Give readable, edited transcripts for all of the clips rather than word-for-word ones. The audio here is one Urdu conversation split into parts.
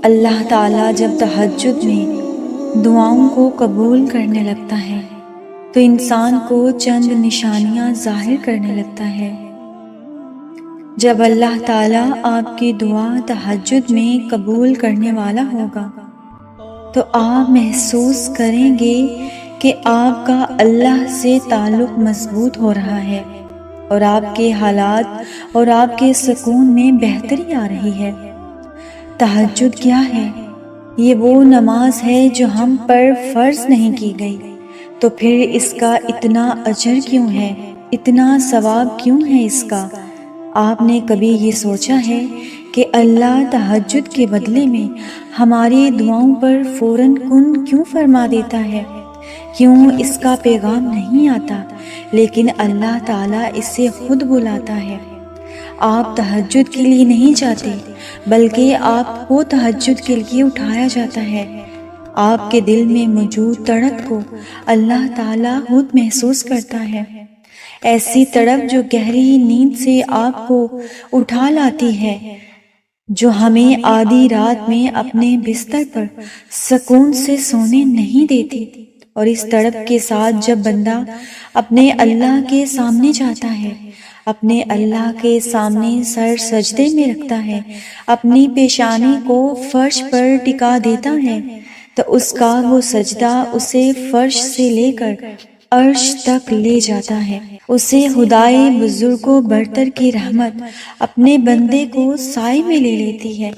اللہ تعالیٰ جب تہجد میں دعاؤں کو قبول کرنے لگتا ہے تو انسان کو چند نشانیاں ظاہر کرنے لگتا ہے۔ جب اللہ تعالیٰ آپ کی دعا تہجد میں قبول کرنے والا ہوگا تو آپ محسوس کریں گے کہ آپ کا اللہ سے تعلق مضبوط ہو رہا ہے اور آپ کے حالات اور آپ کے سکون میں بہتری آ رہی ہے۔ تہجد کیا ہے؟ یہ وہ نماز ہے جو ہم پر فرض نہیں کی گئی، تو پھر اس کا اتنا اجر کیوں ہے، اتنا ثواب کیوں ہے اس کا؟ آپ نے کبھی یہ سوچا ہے کہ اللہ تہجد کے بدلے میں ہماری دعاؤں پر فوراً کن کیوں فرما دیتا ہے؟ کیوں اس کا پیغام نہیں آتا لیکن اللہ تعالیٰ اسے خود بلاتا ہے؟ آپ تہجد کے لیے نہیں جاتے بلکہ آپ کو تہجد کے لیے اٹھایا جاتا ہے۔ آپ کے دل میں موجود تڑپ کو اللہ تعالیٰ خود محسوس کرتا ہے، ایسی تڑپ جو گہری نیند سے آپ کو اٹھا لاتی ہے، جو ہمیں آدھی رات میں اپنے بستر پر سکون سے سونے نہیں دیتی۔ اور اس تڑپ کے ساتھ جب بندہ اپنے اللہ کے سامنے جاتا ہے، اپنے اللہ کے سامنے سر سجدے میں رکھتا ہے، اپنی پیشانی کو فرش پر ٹکا دیتا ہے، تو اس کا وہ سجدہ اسے فرش سے لے کر عرش تک لے جاتا ہے۔ اسے خدائے بزرگ و برتر کی رحمت اپنے بندے کو سائے میں لے لیتی ہے۔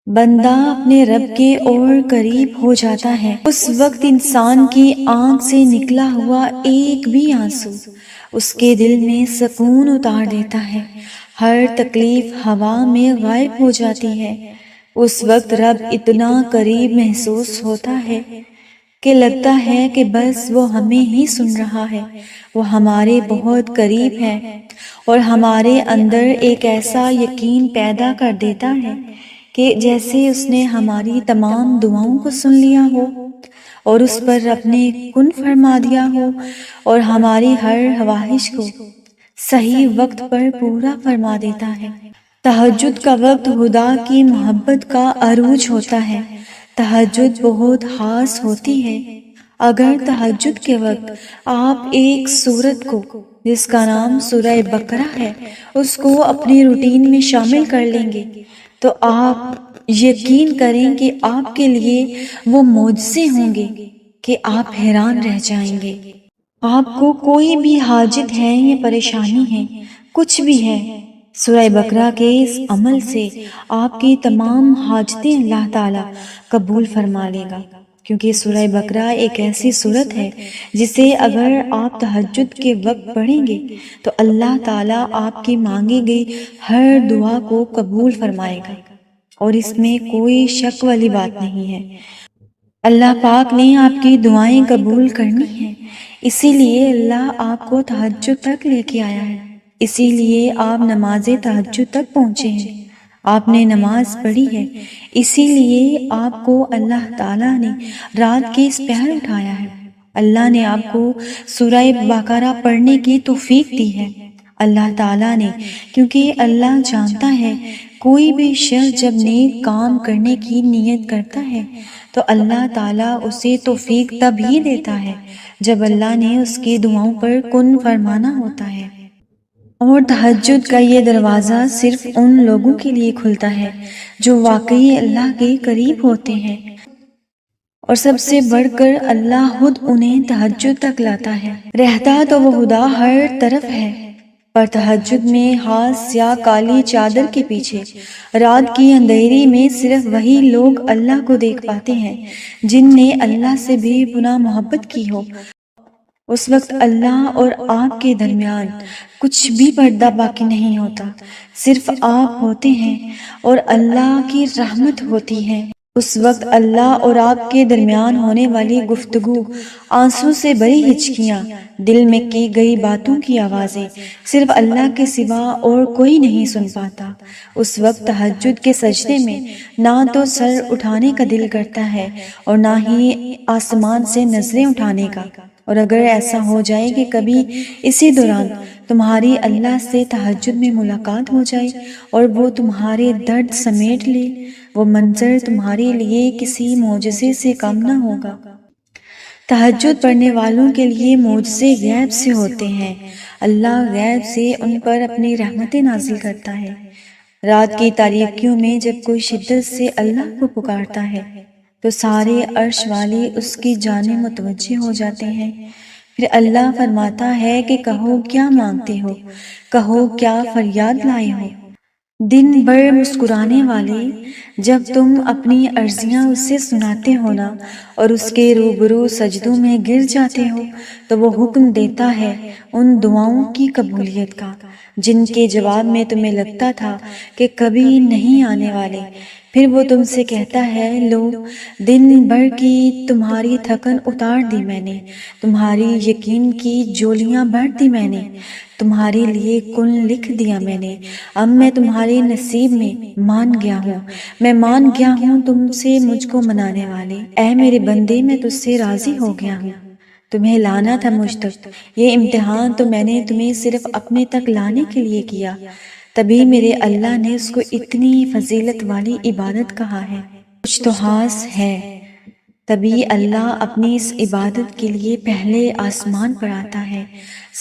بندہ اپنے رب کے اور قریب ہو جاتا ہے۔ اس وقت انسان کی آنکھ سے نکلا ہوا ایک بھی آنسو اس کے دل میں سکون اتار دیتا ہے، ہر تکلیف ہوا میں غائب ہو جاتی ہے۔ اس وقت رب اتنا قریب محسوس ہوتا ہے کہ لگتا ہے کہ بس وہ ہمیں ہی سن رہا ہے، وہ ہمارے بہت قریب ہے، اور ہمارے اندر ایک ایسا یقین پیدا کر دیتا ہے کہ جیسے اس نے ہماری تمام دعاؤں کو سن لیا ہو اور اس پر اپنے کن فرما دیا ہو، اور ہماری ہر خواہش کو صحیح وقت پر پورا فرما دیتا ہے۔ تہجد کا وقت خدا کی محبت کا عروج ہوتا ہے۔ تہجد بہت خاص ہوتی ہے۔ اگر تہجد کے وقت آپ ایک سورت کو جس کا نام سورہ بقرہ ہے اس کو اپنی روٹین میں شامل کر لیں گے تو آپ یقین کریں کہ آپ کے لیے وہ معجزے ہوں گے کہ آپ حیران رہ جائیں گے۔ آپ کو کوئی بھی حاجت ہے یا پریشانی ہے، کچھ بھی ہے، سورہ بقرہ کے اس عمل سے آپ کی تمام حاجتیں اللہ تعالیٰ قبول فرما لے گا، کیونکہ سورہ بقرہ ایک ایسی سورت ہے جسے اگر آپ تہجد کے وقت پڑھیں گے تو اللہ تعالیٰ آپ کی مانگی گئی ہر دعا کو قبول فرمائے گا، اور اس میں کوئی شک والی بات نہیں ہے۔ اللہ پاک نے آپ کی دعائیں قبول کرنی ہیں، اسی لیے اللہ آپ کو تہجد تک لے کے آیا ہے، اسی لیے آپ نماز تہجد تک پہنچے ہیں، آپ نے نماز پڑھی ہے، اسی لیے آپ کو اللہ تعالیٰ نے رات کے اس پہر اٹھایا ہے، اللہ نے آپ کو سورہ بقرہ پڑھنے کی توفیق دی ہے، اللہ تعالیٰ نے، کیونکہ اللہ جانتا ہے کوئی بھی شخص جب نیک کام کرنے کی نیت کرتا ہے تو اللہ تعالیٰ اسے توفیق تب ہی دیتا ہے جب اللہ نے اس کی دعاؤں پر کن فرمانا ہوتا ہے۔ اور تہجد کا یہ دروازہ صرف ان لوگوں کے لیے کھلتا ہے جو واقعی اللہ کے قریب ہوتے ہیں، اور سب سے بڑھ کر اللہ خود انہیں تہجد تک لاتا ہے۔ رہتا تو وہ خدا ہر طرف ہے، پر تہجد میں ہاتھ سیاہ کالی چادر کے پیچھے رات کی اندھیری میں صرف وہی لوگ اللہ کو دیکھ پاتے ہیں جن نے اللہ سے بھی پناہ محبت کی ہو۔ اس وقت اللہ اور آپ کے درمیان کچھ بھی پردہ باقی نہیں ہوتا، صرف آپ ہوتے ہیں اور اللہ کی رحمت ہوتی ہے۔ اس وقت اللہ اور آپ کے درمیان ہونے والی گفتگو، آنسو سے بھری ہچکیاں، دل میں کی گئی باتوں کی آوازیں صرف اللہ کے سوا اور کوئی نہیں سن پاتا۔ اس وقت تہجد کے سجدے میں نہ تو سر اٹھانے کا دل کرتا ہے اور نہ ہی آسمان سے نظریں اٹھانے کا، اور اگر ایسا ہو جائے کہ کبھی اسی دوران تمہاری اللہ سے تہجد میں ملاقات ہو جائے اور وہ تمہارے درد سمیٹ لے، وہ منظر تمہارے لیے کسی معجزے سے کم نہ ہوگا۔ تہجد پڑھنے والوں کے لیے معجزے غیب سے ہوتے ہیں۔ اللہ غیب سے ان پر اپنی رحمتیں نازل کرتا ہے۔ رات کی تاریکیوں میں جب کوئی شدت سے اللہ کو پکارتا ہے تو سارے عرش والے اس کی جانب متوجہ ہو جاتے ہیں۔ پھر اللہ فرماتا ہے کہ کہو کیا مانگتے ہو، کہو کیا فریاد لائے ہو۔ دن بھر مسکرانے والے، جب تم اپنی عرضیاں اسے سناتے ہو نا اور اس کے روبرو سجدوں میں گر جاتے ہو تو وہ حکم دیتا ہے ان دعاؤں کی قبولیت کا جن کے جواب میں تمہیں لگتا تھا کہ کبھی نہیں آنے والے۔ پھر وہ تم سے کہتا ہے لو، دن بھر کی تمہاری تھکن اتار دی میں نے، تمہاری یقین کی جولیاں بھر دی میں نے، تمہارے لیے کن لکھ دیا میں نے، اب میں تمہارے نصیب میں مان گیا ہوں، میں مان گیا ہوں تم سے مجھ کو منانے والے۔ اے میرے بندے، میں تجھ سے راضی ہو گیا ہوں، تمہیں لانا تھا مجھ تک، یہ امتحان تو میں نے تمہیں صرف اپنے تک لانے کے لیے کیا، تبھی میرے اللہ نے اس کو اتنی فضیلت والی عبادت کہا ہے۔ کچھ تو خاص ہے، تبھی اللہ اپنی اس عبادت کے لیے پہلے آسمان پر آتا ہے،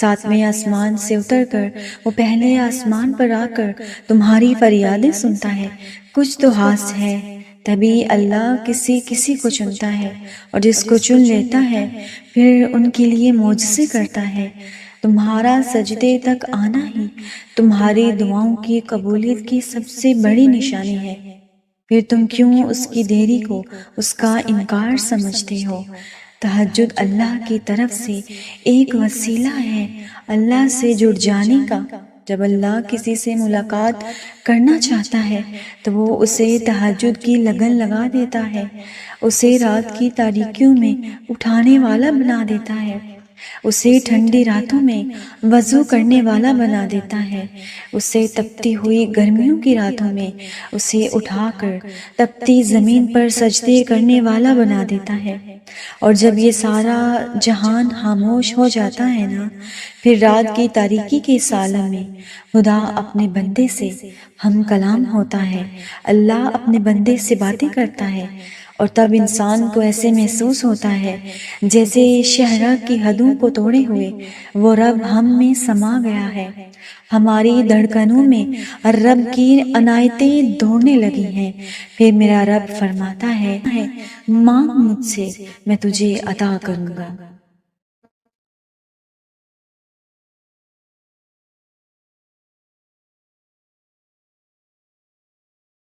ساتویں آسمان سے اتر کر وہ پہلے آسمان پر آ کر تمہاری فریادیں سنتا ہے۔ کچھ تو خاص ہے، تبھی اللہ کسی کو چنتا ہے اور جس کو چن لیتا ہے پھر ان کے لیے معجزے کرتا ہے۔ تمہارا سجدے تک آنا ہی تمہاری دعاؤں کی قبولیت کی سب سے بڑی نشانی ہے، پھر تم کیوں اس کی دیری کو اس کا انکار سمجھتے ہو؟ تہجد اللہ کی طرف سے ایک وسیلہ ہے اللہ سے جڑ جانے کا۔ جب اللہ کسی سے ملاقات کرنا چاہتا ہے تو وہ اسے تہجد کی لگن لگا دیتا ہے، اسے رات کی تاریکیوں میں اٹھانے والا بنا دیتا ہے، اسے ٹھنڈی راتوں میں وضو کرنے والا بنا دیتا ہے، اسے تپتی ہوئی گرمیوں کی راتوں میں اسے اٹھا کر تپتی زمین پر سجدے کرنے والا بنا دیتا ہے۔ اور جب یہ سارا جہان خاموش ہو جاتا ہے نا، پھر رات کی تاریکی کے اس عالم میں خدا اپنے بندے سے ہم کلام ہوتا ہے، اللہ اپنے بندے سے باتیں کرتا ہے، اور تب انسان کو ایسے محسوس ہوتا ہے جیسے شہرہ کی حدوں کو توڑے ہوئے وہ رب ہم میں سما گیا ہے، ہماری دھڑکنوں میں رب کی عنایتیں دوڑنے لگی ہیں۔ پھر میرا رب فرماتا ہے مانگ مجھ سے، میں تجھے عطا کروں گا۔